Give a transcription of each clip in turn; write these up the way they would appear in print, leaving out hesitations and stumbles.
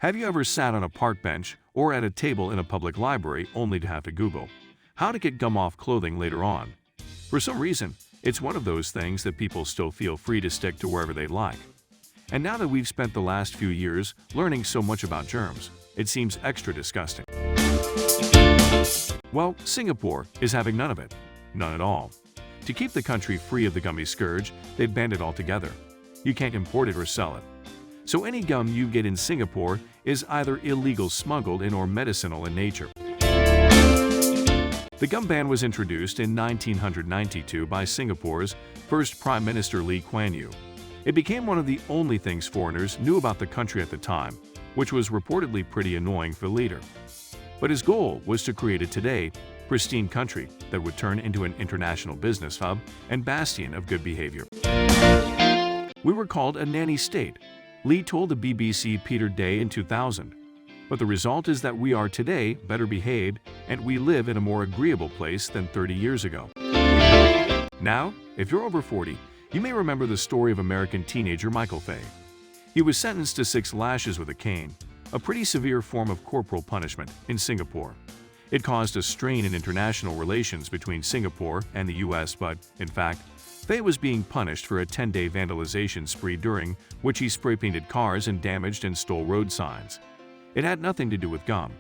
Have you ever sat on a park bench or at a table in a public library only to have to Google how to get gum off clothing later on? For some reason, it's one of those things that people still feel free to stick to wherever they like. And now that we've spent the last few years learning so much about germs, it seems extra disgusting. Well, Singapore is having none of it. None at all. To keep the country free of the gummy scourge, they've banned it altogether. You can't import it or sell it. So any gum you get in Singapore is either illegal smuggled in or medicinal in nature. The gum ban was introduced in 1992 by Singapore's first Prime Minister Lee Kuan Yew. It became one of the only things foreigners knew about the country at the time, which was reportedly pretty annoying for the leader. But his goal was to create a today pristine country that would turn into an international business hub and bastion of good behavior. We were called a nanny state, Lee told the BBC Peter Day in 2000. But the result is that we are today better behaved and we live in a more agreeable place than 30 years ago. Now, if you're over 40, you may remember the story of American teenager Michael Fay. He was sentenced to 6 lashes with a cane, a pretty severe form of corporal punishment, in Singapore. It caused a strain in international relations between Singapore and the US, but, in fact, Fay was being punished for a 10-day vandalization spree during which he spray-painted cars and damaged and stole road signs. It had nothing to do with gum.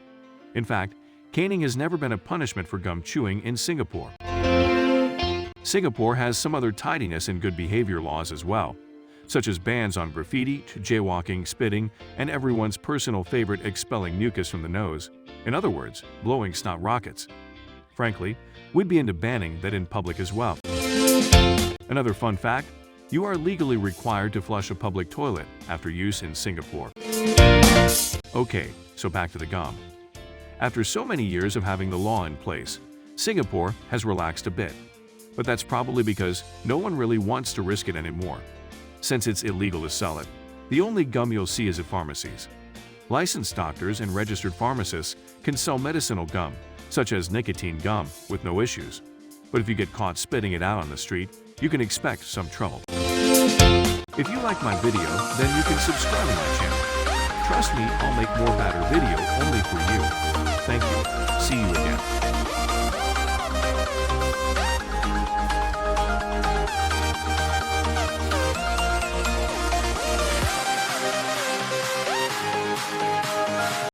In fact, caning has never been a punishment for gum chewing in Singapore. Singapore has some other tidiness and good behavior laws as well, such as bans on graffiti, jaywalking, spitting, and everyone's personal favorite expelling mucus from the nose. In other words, blowing snot rockets. Frankly, we'd be into banning that in public as well. Another fun fact, you are legally required to flush a public toilet after use in Singapore. Okay, so back to the gum. After so many years of having the law in place, Singapore has relaxed a bit. But that's probably because no one really wants to risk it anymore. Since it's illegal to sell it, the only gum you'll see is at pharmacies. Licensed doctors and registered pharmacists can sell medicinal gum, such as nicotine gum, with no issues. But if you get caught spitting it out on the street, you can expect some trouble. If you like my video, then you can subscribe to my channel. Trust me, I'll make more better video only for you. Thank you. See you again.